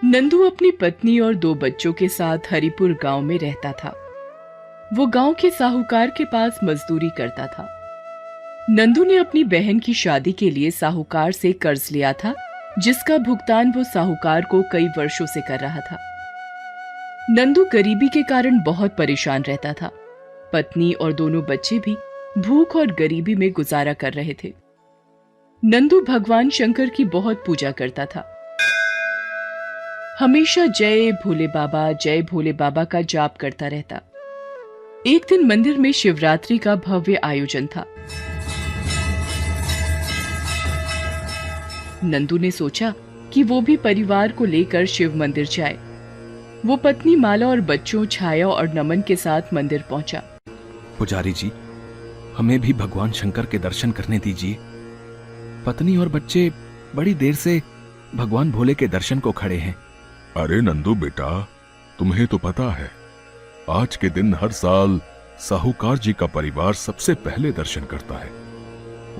नंदू अपनी पत्नी और दो बच्चों के साथ हरिपुर गांव में रहता था। वो गांव के साहूकार के पास मजदूरी करता था। नंदू ने अपनी बहन की शादी के लिए साहूकार से कर्ज लिया था, जिसका भुगतान वो साहूकार को कई वर्षों से कर रहा था। नंदू गरीबी के कारण बहुत परेशान रहता था। पत्नी और दोनों बच्चे भी भूख और गरीबी में गुजारा कर रहे थे। नंदू भगवान शंकर की बहुत पूजा करता था। हमेशा जय भोले बाबा का जाप करता रहता। एक दिन मंदिर में शिवरात्रि का भव्य आयोजन था। नंदू ने सोचा कि वो भी परिवार को लेकर शिव मंदिर जाए। वो पत्नी माला और बच्चों छाया और नमन के साथ मंदिर पहुंचा। पुजारी जी, हमें भी भगवान शंकर के दर्शन करने दीजिए। पत्नी और बच्चे बड़ी देर से भगवान भोले के दर्शन को खड़े हैं। अरे नंदू बेटा, तुम्हें तो पता है आज के दिन हर साल साहूकार जी का परिवार सबसे पहले दर्शन करता है।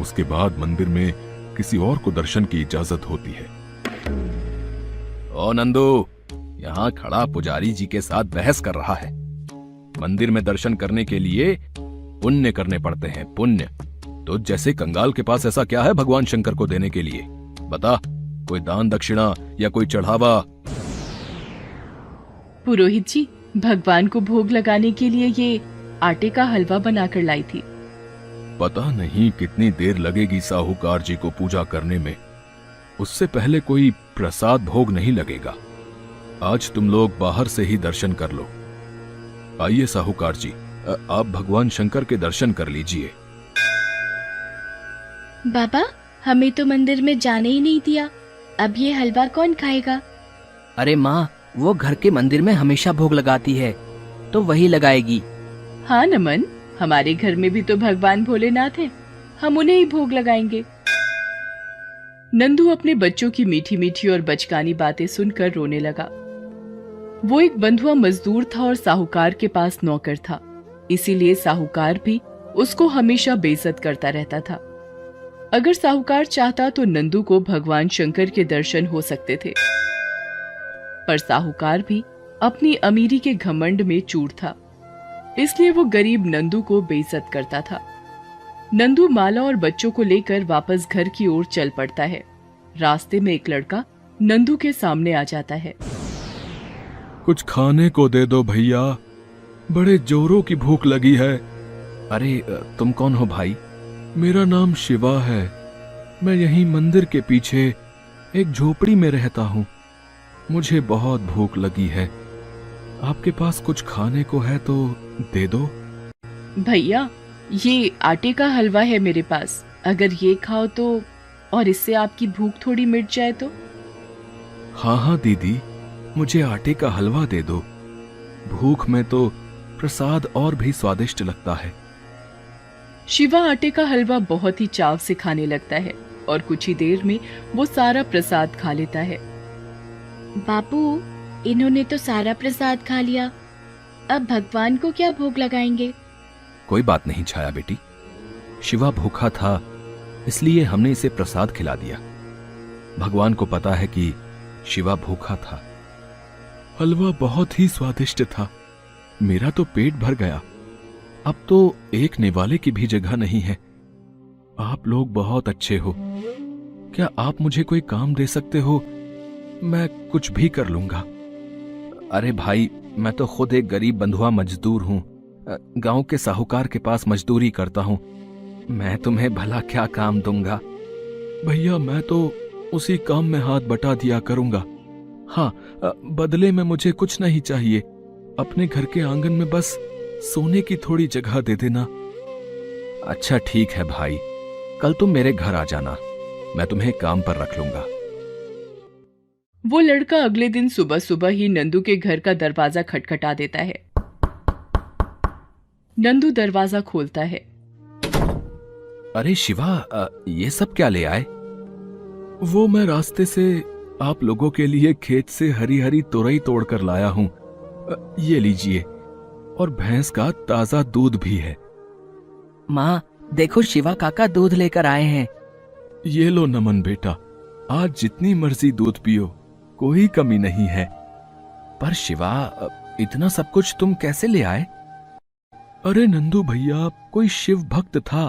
उसके बाद मंदिर में किसी और को दर्शन की इजाजत होती है। ओ नंदू, यहाँ खड़ा पुजारी जी के साथ बहस कर रहा है। मंदिर में दर्शन करने के लिए पुण्य करने पड़ते हैं, पुण्य। तो जैसे कंगाल के पास ऐसा क्या है भगवान शंकर को देने के लिए? बता, कोई दान दक्षिणा या कोई चढ़ावा? पुरोहित जी, भगवान को भोग लगाने के लिए ये आटे का हलवा बनाकर लाई थी। पता नहीं कितनी देर लगेगी साहूकार जी को पूजा करने में। उससे पहले कोई प्रसाद भोग नहीं लगेगा। आज तुम लोग बाहर से ही दर्शन कर लो। आइए साहूकार जी, आप भगवान शंकर के दर्शन कर लीजिए। बाबा, हमें तो मंदिर में जाने ही नहीं दिया। अब ये हलवा कौन खाएगा? अरे माँ, वो घर के मंदिर में हमेशा भोग लगाती है, तो वही लगाएगी। हाँ नमन, हमारे घर में भी तो भगवान भोलेनाथ हैं, हम उन्हें ही भोग लगाएंगे। नंदू अपने बच्चों की मीठी मीठी और बचकानी बातें सुनकर रोने लगा। वो एक बंधुआ मजदूर था और साहूकार के पास नौकर था, इसीलिए साहूकार भी उसको हमेशा बेइज्जत करता रहता था। अगर साहूकार चाहता तो नंदू को भगवान शंकर के दर्शन हो सकते थे, पर साहूकार भी अपनी अमीरी के घमंड में चूर था, इसलिए वो गरीब नंदू को बेइज्जत करता था। नंदू माला और बच्चों को लेकर वापस घर की ओर चल पड़ता है। रास्ते में एक लड़का नंदू के सामने आ जाता है। कुछ खाने को दे दो भैया, बड़े जोरों की भूख लगी है। अरे तुम कौन हो भाई? मेरा नाम शिवा है। मैं यहीं मंदिर के पीछे एक झोपड़ी में रहता हूँ। मुझे बहुत भूख लगी है। आपके पास कुछ खाने को है तो दे दो। भैया, ये आटे का हलवा है मेरे पास, अगर ये खाओ तो, और इससे आपकी भूख थोड़ी मिट जाए तो। हाँ हाँ दीदी, मुझे आटे का हलवा दे दो। भूख में तो प्रसाद और भी स्वादिष्ट लगता है। शिवा आटे का हलवा बहुत ही चाव से खाने लगता है और कुछ ही देर में वो सारा प्रसाद खा लेता है। बापू, इन्होंने तो सारा प्रसाद खा लिया, अब भगवान को क्या भोग लगाएंगे? कोई बात नहीं छाया बेटी, शिवा भूखा था इसलिए हमने इसे प्रसाद खिला दिया। भगवान को पता है कि शिवा भूखा था। हलवा बहुत ही स्वादिष्ट था। मेरा तो पेट भर गया। अब तो एक निवाले की भी जगह नहीं है। आप लोग बहुत अच्छे हो। क्या आप मुझे कोई काम दे सकते हो? मैं कुछ भी कर लूंगा। अरे भाई, मैं तो खुद एक गरीब बंधुआ मजदूर हूँ। गांव के साहूकार के पास मजदूरी करता हूँ। मैं तुम्हें भला क्या काम दूंगा? भैया, मैं तो उसी काम में हाथ बटा दिया करूंगा। हाँ, बदले में मुझे कुछ नहीं चाहिए। अपने घर के आंगन में बस सोने की थोड़ी जगह दे देना। अच्छा ठीक है भाई, कल तुम मेरे घर आ जाना, मैं तुम्हें काम पर रख लूंगा। वो लड़का अगले दिन सुबह सुबह ही नंदू के घर का दरवाजा खटखटा देता है। नंदू दरवाजा खोलता है। अरे शिवा, ये सब क्या ले आए? वो मैं रास्ते से आप लोगों के लिए खेत से हरी हरी तोरई तोड़कर लाया हूं। ये लीजिए, और भैंस का ताजा दूध भी है। माँ, देखो शिवा काका दूध लेकर आए हैं। ये लो नमन बेटा, आज जितनी मर्जी दूध पियो। कोई कमी नहीं है। पर शिवा, इतना सब कुछ तुम कैसे ले आए? अरे नंदू भैया, कोई शिव भक्त था,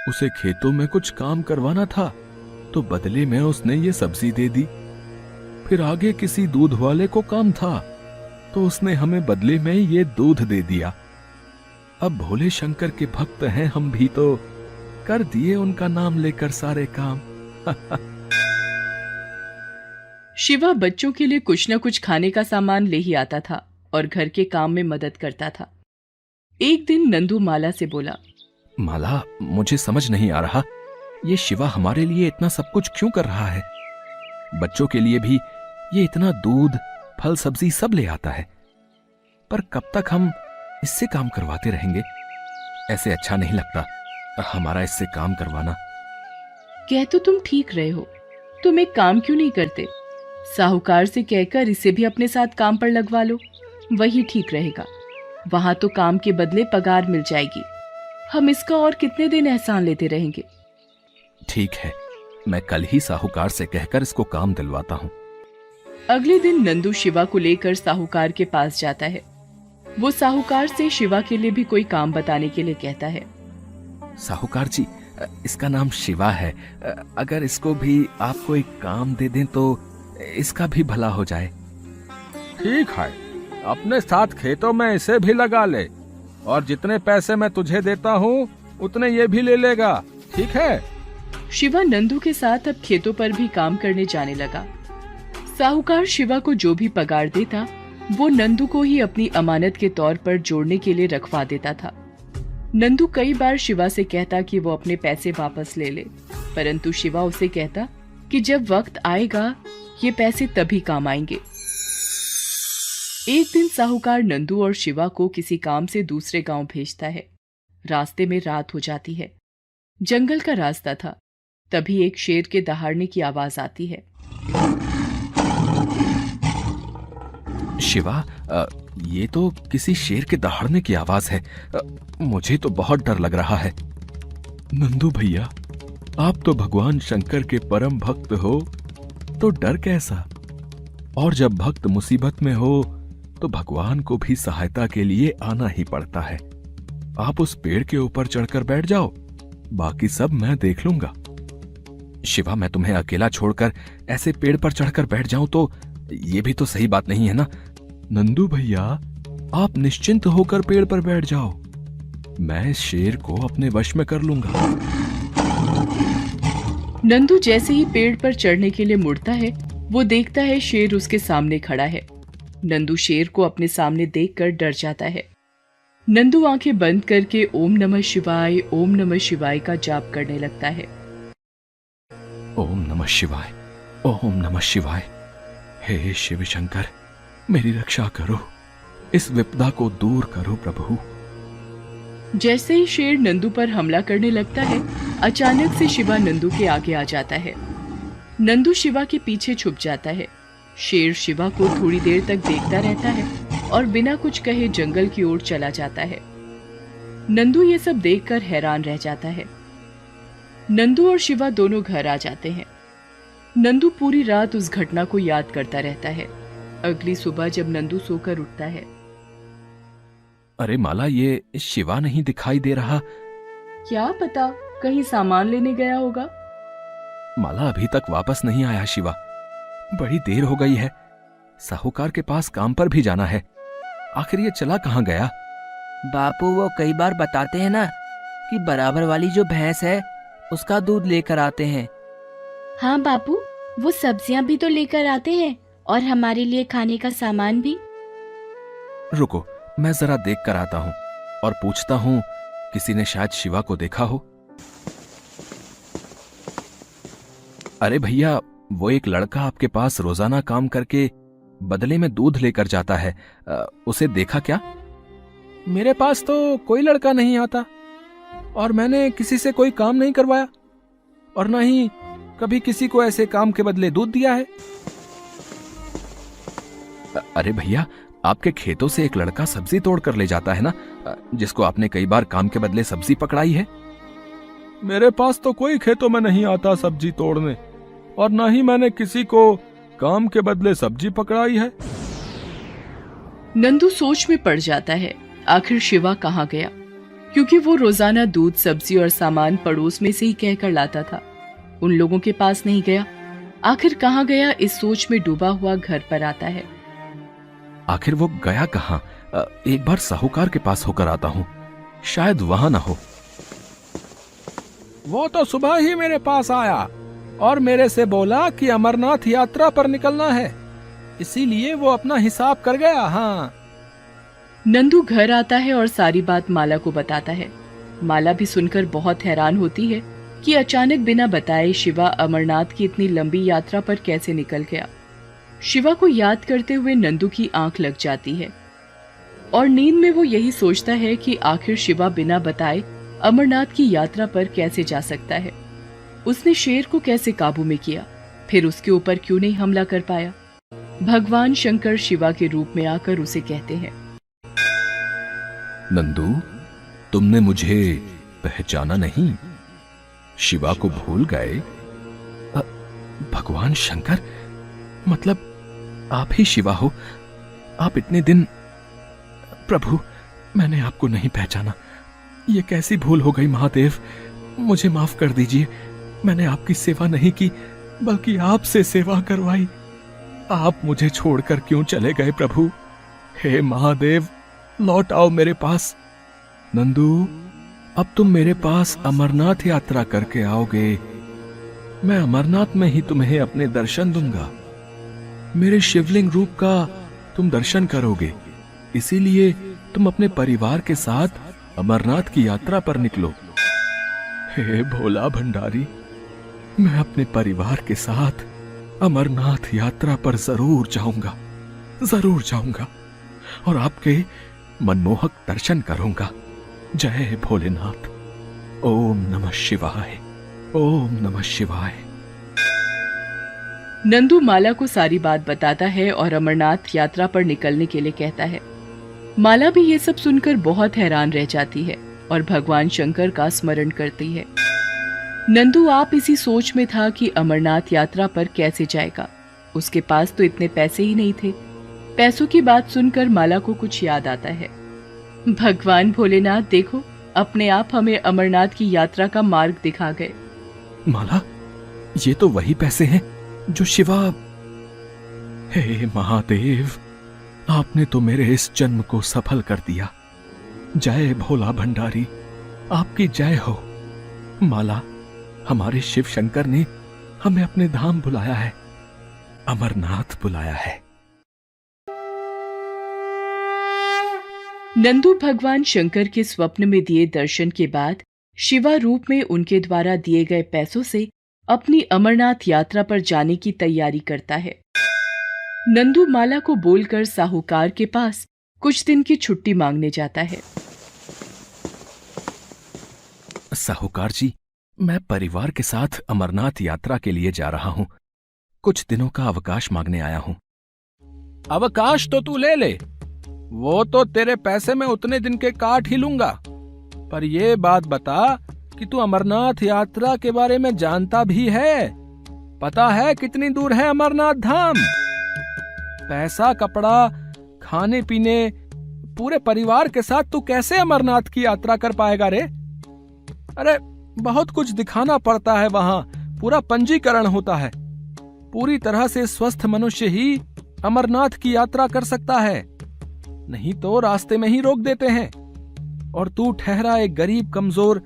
उसे खेतों में कुछ काम करवाना था, तो बदले में उसने ये सब्जी दे दी। फिर आगे किसी दूध वाले को काम था, तो उसने हमें बदले में ये दूध दे दिया। अब भोले शंकर के भक्त हैं हम भी, तो कर दिए उनका नाम लेकर सारे काम। शिवा बच्चों के लिए कुछ न कुछ खाने का सामान ले ही आता था और घर के काम में मदद करता था। एक दिन नंदू माला से बोला, माला, मुझे समझ नहीं आ रहा, ये शिवा हमारे लिए इतना सब कुछ क्यों कर रहा है? बच्चों के लिए भी ये इतना दूध, फल, सब्जी सब ले आता है, पर कब तक हम इससे काम करवाते रहेंगे? ऐसे अच्छा नहीं लगता हमारा इससे काम करवाना। कह तो तुम ठीक रहे हो, तुम एक काम क्यों नहीं करते? साहूकार से कहकर इसे भी अपने साथ काम पर लगवा लो, वही ठीक रहेगा। वहां तो काम के बदले पगार मिल जाएगी। हम इसका और कितने दिन एहसान लेते रहेंगे? ठीक है, मैं कल ही साहूकार से कहकर इसको काम दिलवाता हूँ। अगले दिन नंदू शिवा को लेकर साहूकार के पास जाता है। वो साहूकार से शिवा के लिए भी कोई काम बताने के लिए कहता है। साहूकार जी, इसका नाम शिवा है, अगर इसको भी आप कोई काम दे दें तो इसका भी भला हो जाए। ठीक है, अपने साथ खेतों में इसे भी लगा ले, और जितने पैसे मैं तुझे देता हूँ उतने ये भी ले लेगा, ठीक है? शिवा नंदू के साथ अब खेतों पर भी काम करने जाने लगा। साहूकार शिवा को जो भी पगार देता, वो नंदू को ही अपनी अमानत के तौर पर जोड़ने के लिए रखवा देता था। नंदू कई बार शिवा से कहता कि वो अपने पैसे वापस ले ले, परंतु शिवा उसे कहता कि जब वक्त आएगा ये पैसे तभी काम आएंगे। एक दिन साहूकार नंदू और शिवा को किसी काम से दूसरे गांव भेजता है। रास्ते में रात हो जाती है। जंगल का रास्ता था। तभी एक शेर के दहाड़ने की आवाज आती है। शिवा, ये तो किसी शेर के दहाड़ने की आवाज है। मुझे तो बहुत डर लग रहा है। नंदू भैया, आप तो भगवान शंकर के परम भक्त हो, तो डर कैसा? और जब भक्त मुसीबत में हो तो भगवान को भी सहायता के लिए आना ही पड़ता है। आप उस पेड़ के ऊपर चढ़कर बैठ जाओ, बाकी सब मैं देख लूंगा। शिवा, मैं तुम्हें अकेला छोड़कर ऐसे पेड़ पर चढ़कर बैठ जाऊं तो ये भी तो सही बात नहीं है ना। नंदू भैया, आप निश्चिंत होकर पेड़ पर बैठ जाओ, मैं शेर को अपने वश में कर लूंगा। नंदू जैसे ही पेड़ पर चढ़ने के लिए मुड़ता है, वो देखता है शेर उसके सामने खड़ा है। नंदू शेर को अपने सामने देखकर डर जाता है। नंदू आंखें बंद करके ओम नमः शिवाय, ओम नमः शिवाय का जाप करने लगता है। ओम नमः शिवाय, ओम नमः शिवाय। हे शिव शंकर, मेरी रक्षा करो, इस विपदा को दूर करो प्रभु। जैसे ही शेर नंदू पर हमला करने लगता है, अचानक से शिवा नंदू के आगे आ जाता है। नंदू शिवा के पीछे छुप जाता है। शेर शिवा को थोड़ी देर तक देखता रहता है और बिना कुछ कहे जंगल की ओर चला जाता है। नंदू ये सब देखकर हैरान रह जाता है। नंदू और शिवा दोनों घर आ जाते हैं। नंदू पूरी रात उस घटना को याद करता रहता है। अगली सुबह जब नंदू सोकर उठता है, अरे माला, ये शिवा नहीं दिखाई दे रहा। क्या पता, कहीं सामान लेने गया होगा। माला अभी तक वापस नहीं आया। शिवा, बड़ी देर हो गई है, साहूकार के पास काम पर भी जाना है। आखिर ये चला कहाँ गया? बापू, वो कई बार बताते हैं ना कि बराबर वाली जो भैंस है उसका दूध लेकर आते हैं। हाँ बापू, वो सब्जियां भी तो लेकर आते हैं और हमारे लिए खाने का सामान भी। रुको, मैं जरा देख कर आता हूँ और पूछता हूँ, किसी ने शायद शिवा को देखा हो। अरे भैया, वो एक लड़का आपके पास रोजाना काम करके बदले में दूध लेकर जाता है, उसे देखा क्या? मेरे पास तो कोई लड़का नहीं आता, और मैंने किसी से कोई काम नहीं करवाया, और न ही कभी किसी को ऐसे काम के बदले दूध दिया है। अरे भैया, आपके खेतों से एक लड़का सब्जी तोड़ कर ले जाता है ना, जिसको आपने कई बार काम के बदले सब्जी पकड़ाई है। मेरे पास तो कोई खेतों में नहीं आता सब्जी तोड़ने, और न ही मैंने किसी को काम के बदले सब्जी पकड़ाई है। नंदू सोच में पड़ जाता है, आखिर शिवा कहाँ गया, क्योंकि वो रोजाना दूध, सब्जी और सामान पड़ोस में से ही कहकर लाता था। उन लोगों के पास नहीं गया। आखिर कहाँ गया, इस सोच में डूबा हुआ घर पर आता है। आखिर वो गया कहाँ? एक बार साहूकार के पास होकर आता हूँ, शायद वहां ना हो। वो तो सुबह ही मेरे पास आया और मेरे से बोला कि अमरनाथ यात्रा पर निकलना है, इसीलिए वो अपना हिसाब कर गया। हाँ। नंदू घर आता है और सारी बात माला को बताता है। माला भी सुनकर बहुत हैरान होती है कि अचानक बिना बताए शिवा अमरनाथ की इतनी लंबी यात्रा पर कैसे निकल गया। शिवा को याद करते हुए नंदू की आंख लग जाती है और नींद में वो यही सोचता है कि आखिर शिवा बिना बताए अमरनाथ की यात्रा पर कैसे जा सकता है। उसने शेर को कैसे काबू में किया, फिर उसके ऊपर क्यों नहीं हमला कर पाया। भगवान शंकर शिवा के रूप में आकर उसे कहते हैं, नंदू, तुमने मुझे पहचाना नहीं? शिवा को भूल गए? भगवान शंकर, मतलब आप ही शिवा हो? आप इतने दिन... प्रभु, मैंने आपको नहीं पहचाना। ये कैसी भूल हो गई महादेव, मुझे माफ कर दीजिए। मैंने आपकी सेवा नहीं की, बल्कि आपसे सेवा करवाई। आप मुझे छोड़कर क्यों चले गए प्रभु? हे महादेव, लौट आओ मेरे पास। नंदू, अब तुम मेरे पास अमरनाथ यात्रा करके आओगे। मैं अमरनाथ में ही तुम्हें अपने दर्शन दूंगा। मेरे शिवलिंग रूप का तुम दर्शन करोगे, इसीलिए तुम अपने परिवार के साथ अमरनाथ की यात्रा पर निकलो। हे भोला भंडारी, मैं अपने परिवार के साथ अमरनाथ यात्रा पर जरूर जाऊंगा और आपके मनमोहक दर्शन करूंगा। जय भोलेनाथ। ओम नमः शिवाय, ओम नमः शिवाय। नंदू माला को सारी बात बताता है और अमरनाथ यात्रा पर निकलने के लिए कहता है। माला भी ये सब सुनकर बहुत हैरान रह जाती है और भगवान शंकर का स्मरण करती है। नंदू आप इसी सोच में था कि अमरनाथ यात्रा पर कैसे जाएगा। उसके पास तो इतने पैसे ही नहीं थे। पैसों की बात सुनकर माला को कुछ याद आता है। भगवान भोलेनाथ देखो, अपने आप हमें अमरनाथ की यात्रा का मार्ग दिखा गए। माला, ये तो वही पैसे हैं जो शिवा... हे महादेव, आपने तो मेरे इस जन्म को सफल कर दिया। जय भोला भंडारी, आपकी जय हो। माला, हमारे शिव शंकर ने हमें अपने धाम बुलाया है, अमरनाथ बुलाया है। नंदू भगवान शंकर के स्वप्न में दिए दर्शन के बाद शिवा रूप में उनके द्वारा दिए गए पैसों से अपनी अमरनाथ यात्रा पर जाने की तैयारी करता है। नंदू माला को बोलकर साहूकार के पास कुछ दिन की छुट्टी मांगने जाता है। साहूकार जी, मैं परिवार के साथ अमरनाथ यात्रा के लिए जा रहा हूँ। कुछ दिनों का अवकाश मांगने आया हूँ। अवकाश तो तू ले ले, वो तो तेरे पैसे में उतने दिन के काट ही लूंगा। पर ये बात बता कि तू अमरनाथ यात्रा के बारे में जानता भी है? पता है कितनी दूर है अमरनाथ धाम? पैसा, कपड़ा, खाने पीने, पूरे परिवार के साथ तू कैसे अमरनाथ की यात्रा कर पाएगा रे? अरे बहुत कुछ दिखाना पड़ता है वहां, पूरा पंजीकरण होता है। पूरी तरह से स्वस्थ मनुष्य ही अमरनाथ की यात्रा कर सकता है, नहीं तो रास्ते में ही रोक देते हैं। और तू ठहरा एक गरीब कमजोर,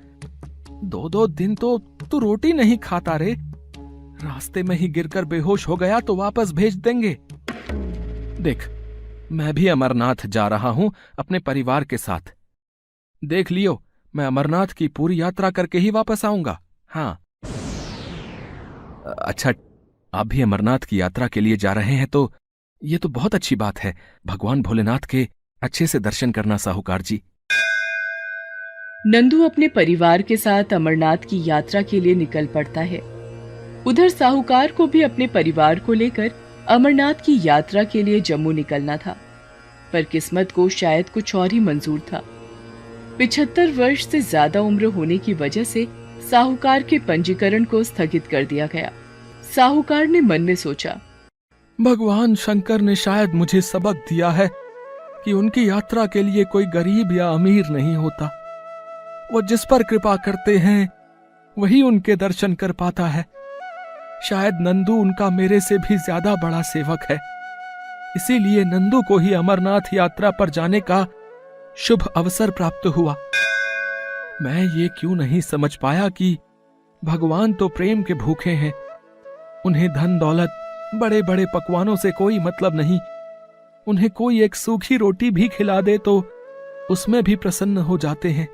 2-2 दिन तो तू रोटी नहीं खाता रे। रास्ते में ही गिरकर बेहोश हो गया तो वापस भेज देंगे। देख, मैं भी अमरनाथ जा रहा हूं अपने परिवार के साथ। देख लियो, मैं अमरनाथ की पूरी यात्रा करके ही वापस आऊंगा। हाँ। अच्छा, आप भी अमरनाथ की यात्रा के लिए जा रहे हैं तो ये तो बहुत अच्छी बात है। भगवान भोलेनाथ के अच्छे से दर्शन करना साहूकार जी। नंदू अपने परिवार के साथ अमरनाथ की यात्रा के लिए निकल पड़ता है। उधर साहूकार को भी अपने परिवार को लेकर अमरनाथ की यात्रा के लिए जम्मू निकलना था, पर किस्मत को शायद कुछ और ही मंजूर था। 75 वर्ष से ज्यादा उम्र होने की वजह से साहूकार के पंजीकरण को स्थगित कर दिया गया। साहूकार ने मन में सोचा, भगवान शंकर ने शायद मुझे सबक दिया है कि उनकी यात्रा के लिए कोई गरीब या अमीर नहीं होता। वो जिस पर कृपा करते हैं वही उनके दर्शन कर पाता है। शायद नंदू उनका मेरे से भी ज्यादा बड़ा सेवक है, इसीलिए नंदू को ही अमरनाथ यात्रा पर जाने का शुभ अवसर प्राप्त हुआ। मैं ये क्यों नहीं समझ पाया कि भगवान तो प्रेम के भूखे हैं। उन्हें धन दौलत, बड़े बड़े पकवानों से कोई मतलब नहीं। उन्हें कोई एक सूखी रोटी भी खिला दे तो उसमें भी प्रसन्न हो जाते हैं।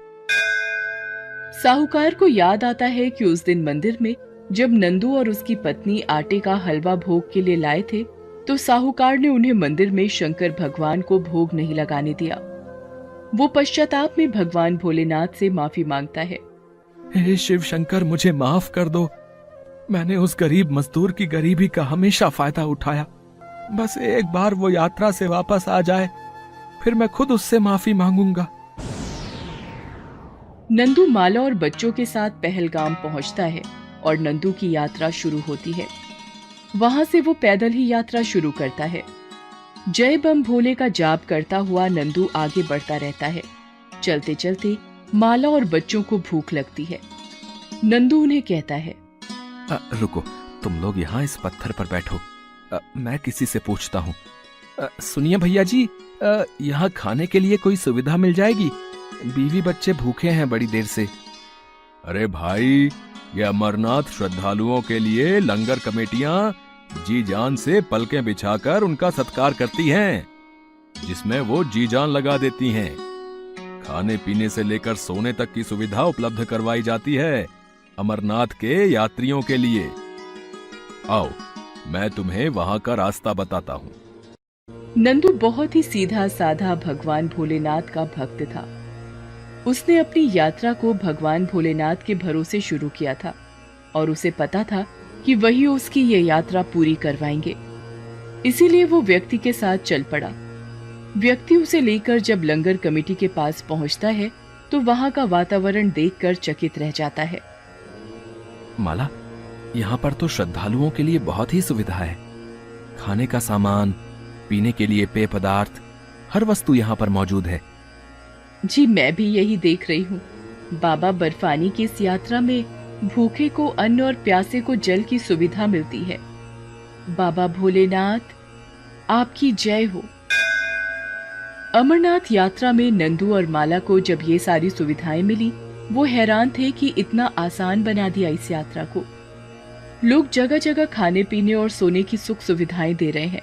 साहूकार को याद आता है कि उस दिन मंदिर में जब नंदू और उसकी पत्नी आटे का हलवा भोग के लिए लाए थे, तो साहूकार ने उन्हें मंदिर में शंकर भगवान को भोग नहीं लगाने दिया। वो पश्चाताप में भगवान भोलेनाथ से माफी मांगता है। हे शिव शंकर, मुझे माफ कर दो। मैंने उस गरीब मजदूर की गरीबी का हमेशा फायदा उठाया। बस एक बार वो यात्रा से वापस आ जाए, फिर मैं खुद उससे माफी मांगूंगा। नंदू माला और बच्चों के साथ पहलगाम पहुंचता है और नंदू की यात्रा शुरू होती है। वहां से वो पैदल ही यात्रा शुरू करता है। जय बम भोले का जाप करता हुआ नंदू आगे बढ़ता रहता है। चलते चलते माला और बच्चों को भूख लगती है। नंदू उन्हें कहता है, रुको, तुम लोग यहाँ इस पत्थर पर बैठो। मैं किसी से पूछता हूँ। सुनिए भैया जी, यहाँ खाने के लिए कोई सुविधा मिल जाएगी? बीवी बच्चे भूखे हैं बड़ी देर से। अरे भाई, ये अमरनाथ श्रद्धालुओं के लिए लंगर कमेटियां जी जान से पलकें बिछाकर उनका सत्कार करती हैं, जिसमें वो जी जान लगा देती हैं। खाने पीने से लेकर सोने तक की सुविधा उपलब्ध करवाई जाती है अमरनाथ के यात्रियों के लिए। आओ, मैं तुम्हें वहां का रास्ता बताता हूँ। नंदू बहुत ही सीधा साधा भगवान भोलेनाथ का भक्त था। उसने अपनी यात्रा को भगवान भोलेनाथ के भरोसे शुरू किया था और उसे पता था कि वही उसकी ये यात्रा पूरी करवाएंगे। इसीलिए वो व्यक्ति के साथ चल पड़ा। व्यक्ति उसे लेकर जब लंगर कमेटी के पास पहुंचता है तो वहां का वातावरण देखकर चकित रह जाता है। माला, यहाँ पर तो श्रद्धालुओं के लिए बहुत ही सुविधा है। खाने का सामान, पीने के लिए पेय पदार्थ, हर वस्तु यहाँ पर मौजूद है। जी, मैं भी यही देख रही हूँ। बाबा बर्फानी की इस यात्रा में भूखे को अन्न और प्यासे को जल की सुविधा मिलती है। बाबा भोलेनाथ, आपकी जय हो। अमरनाथ यात्रा में नंदू और माला को जब ये सारी सुविधाएं मिली, वो हैरान थे कि इतना आसान बना दिया इस यात्रा को। लोग जगह जगह खाने पीने और सोने की सुख सुविधाएं दे रहे हैं।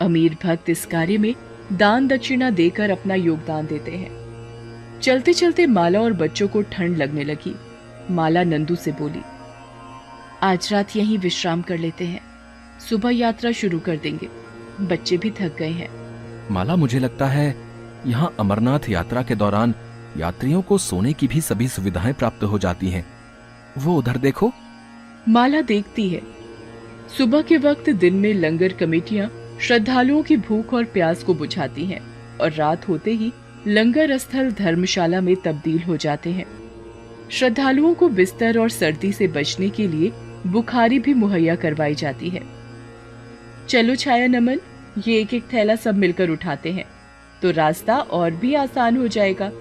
अमीर भक्त इस कार्य में दान दक्षिणा देकर अपना योगदान देते हैं। चलते चलते माला और बच्चों को ठंड लगने लगी। माला नंदू से बोली, आज रात यहीं विश्राम कर लेते हैं, सुबह यात्रा शुरू कर देंगे। बच्चे भी थक गए हैं। माला, मुझे लगता है यहाँ अमरनाथ यात्रा के दौरान यात्रियों को सोने की भी सभी सुविधाएं प्राप्त हो जाती हैं। वो उधर देखो। माला देखती है। सुबह के वक्त दिन में लंगर कमेटियां श्रद्धालुओं की भूख और प्यास को बुझाती हैं और रात होते ही लंगर स्थल धर्मशाला में तब्दील हो जाते हैं। श्रद्धालुओं को बिस्तर और सर्दी से बचने के लिए बुखारी भी मुहैया करवाई जाती है। चलो छाया नमन, ये एक एक थैला सब मिलकर उठाते हैं तो रास्ता और भी आसान हो जाएगा।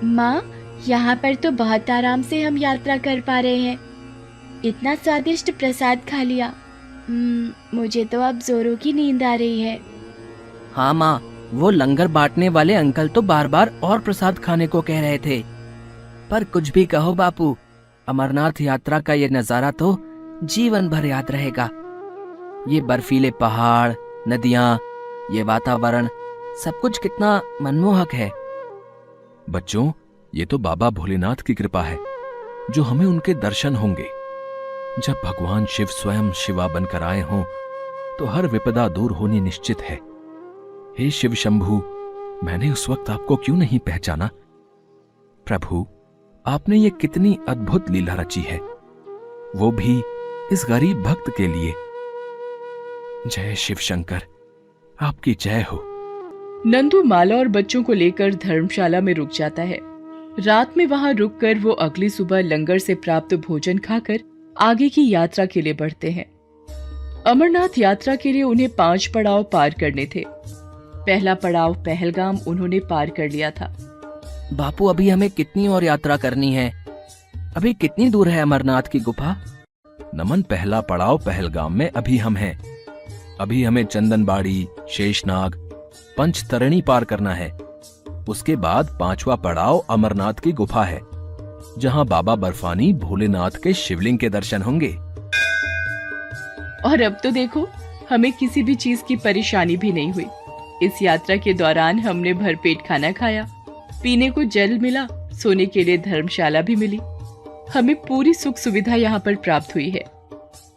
माँ, यहाँ पर तो बहुत आराम से हम यात्रा कर पा रहे हैं। इतना स्वादिष्ट प्रसाद खा लिया। मुझे तो अब जोरों की नींद आ रही है। हाँ माँ, वो लंगर बांटने वाले अंकल तो बार बार और प्रसाद खाने को कह रहे थे। पर कुछ भी कहो बापू, अमरनाथ यात्रा का ये नजारा तो जीवन भर याद रहेगा। ये बर्फीले पहाड़, नदियाँ, ये वातावरण, सब कुछ कितना मनमोहक है। बच्चों, ये तो बाबा भोलेनाथ की कृपा है जो हमें उनके दर्शन होंगे। जब भगवान शिव स्वयं शिवा बनकर आए हों तो हर विपदा दूर होनी निश्चित है। हे शिव शंभू, मैंने उस वक्त आपको क्यों नहीं पहचाना? प्रभु, आपने ये कितनी अद्भुत लीला रची है, वो भी इस गरीब भक्त के लिए। जय शिव शंकर, आपकी जय हो। नंदू माला और बच्चों को लेकर धर्मशाला में रुक जाता है। रात में वहां रुककर वो अगली सुबह लंगर से प्राप्त भोजन खाकर आगे की यात्रा के लिए बढ़ते हैं। अमरनाथ यात्रा के लिए उन्हें 5 पड़ाव पार करने थे। पहला पड़ाव पहलगाम उन्होंने पार कर लिया था। बापू, अभी हमें कितनी और यात्रा करनी है? अभी कितनी दूर है अमरनाथ की गुफा? नमन, पहला पड़ाव पहलगाम में अभी हम हैं। अभी हमें चंदनबाड़ी, शेषनाग, पंचतरणी पार करना है। उसके बाद 5वां पड़ाव अमरनाथ की गुफा है, जहां बाबा बर्फानी भोलेनाथ के शिवलिंग के दर्शन होंगे। और अब तो देखो, हमें किसी भी चीज की परेशानी भी नहीं हुई। इस यात्रा के दौरान हमने भरपेट खाना खाया, पीने को जल मिला, सोने के लिए धर्मशाला भी मिली। हमें पूरी सुख सुविधा यहाँ पर प्राप्त हुई है।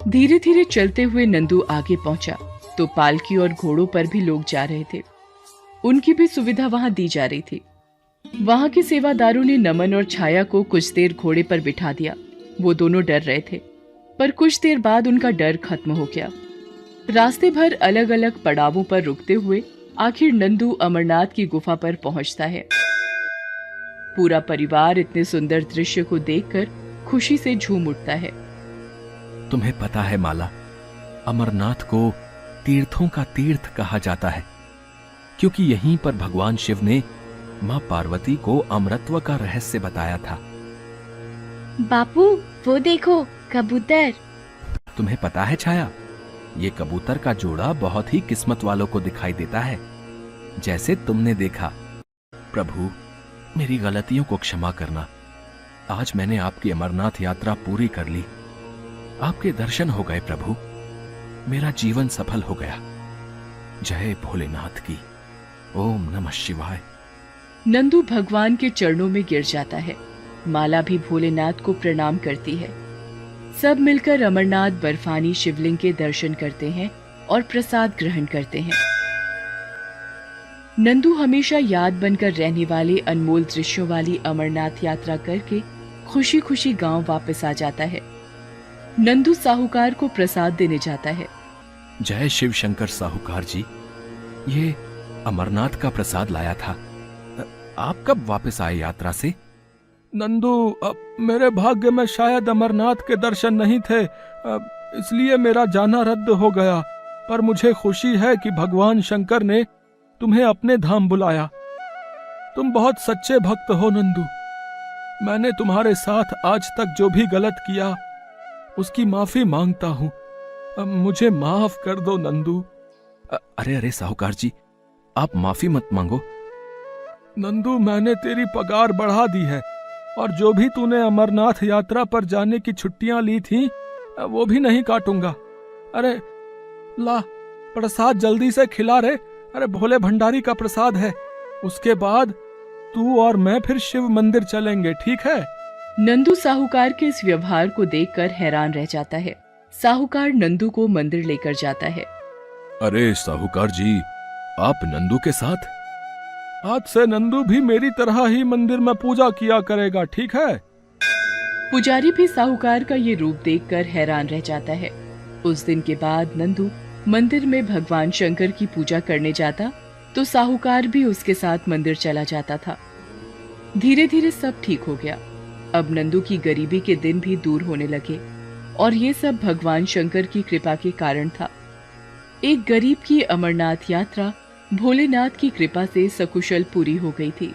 धीरे धीरे चलते हुए नंदू आगे पहुंचा तो पालकी और घोड़ों पर भी लोग जा रहे थे। उनकी भी सुविधा वहां दी जा रही थी। वहां के सेवादारों ने नमन और छाया को कुछ देर घोड़े पर बिठा दिया। वो दोनों डर रहे थे, पर कुछ देर बाद उनका डर खत्म हो गया। रास्ते भर अलग अलग पड़ावों पर रुकते हुए आखिर नंदू अमरनाथ की गुफा पर पहुंचता है। पूरा परिवार इतने सुंदर दृश्य को देखकर खुशी से झूम उठता है। तुम्हें पता है माला, अमरनाथ को तीर्थों का तीर्थ कहा जाता है, क्योंकि यहीं पर भगवान शिव ने मां पार्वती को अमरत्व का रहस्य बताया था। बापू, वो देखो कबूतर। तुम्हें पता है छाया, ये कबूतर का जोड़ा बहुत ही किस्मत वालों को दिखाई देता है, जैसे तुमने देखा। प्रभु, मेरी गलतियों को क्षमा करना। आज मैंने आपकी अमरनाथ यात्रा पूरी कर ली। आपके दर्शन हो गए प्रभु, मेरा जीवन सफल हो गया। जय भोलेनाथ की। ओम नमः शिवाय। नंदू भगवान के चरणों में गिर जाता है। माला भी भोलेनाथ को प्रणाम करती है। सब मिलकर अमरनाथ बर्फानी शिवलिंग के दर्शन करते हैं और प्रसाद ग्रहण करते हैं। नंदू हमेशा याद बनकर रहने वाले अनमोल दृश्यों वाली अमरनाथ यात्रा करके खुशी खुशी गांव वापस आ जाता है। नंदू साहूकार को प्रसाद देने जाता है। जय शिव शंकर साहूकार जी, ये अमरनाथ का प्रसाद लाया था। आप कब वापस आए यात्रा से? नंदू, मेरे भाग्य में शायद अमरनाथ के दर्शन नहीं थे, इसलिए मेरा जाना रद्द हो गया। पर मुझे खुशी है कि भगवान शंकर ने तुम्हें अपने धाम बुलाया। तुम बहुत सच्चे भक्त हो नंदू। मैंने तुम्हारे साथ आज तक जो भी गलत किया उसकी माफी मांगता हूँ। मुझे माफ कर दो नंदू। अरे अरे साहूकार जी, आप माफी मत मांगो। नंदू, मैंने तेरी पगार बढ़ा दी है और जो भी तूने अमरनाथ यात्रा पर जाने की छुट्टियां ली थी वो भी नहीं काटूंगा। अरे ला, प्रसाद जल्दी से खिला रे। अरे भोले भंडारी का प्रसाद है। उसके बाद तू और मैं फिर शिव मंदिर चलेंगे, ठीक है? नंदू साहूकार के इस व्यवहार को देखकर हैरान रह जाता है। साहूकार नंदू को मंदिर लेकर जाता है। अरे साहूकार जी, आप नंदू के साथ? आज से नंदू भी मेरी तरह ही मंदिर में पूजा किया करेगा, ठीक है? पुजारी भी साहूकार का ये रूप देखकर हैरान रह जाता है। उस दिन के बाद नंदू मंदिर में भगवान शंकर की पूजा करने जाता तो साहूकार भी उसके साथ मंदिर चला जाता था। धीरे धीरे सब ठीक हो गया। अब नंदू की गरीबी के दिन भी दूर होने लगे और ये सब भगवान शंकर की कृपा के कारण था। एक गरीब की अमरनाथ यात्रा भोलेनाथ की कृपा से सकुशल पूरी हो गई थी।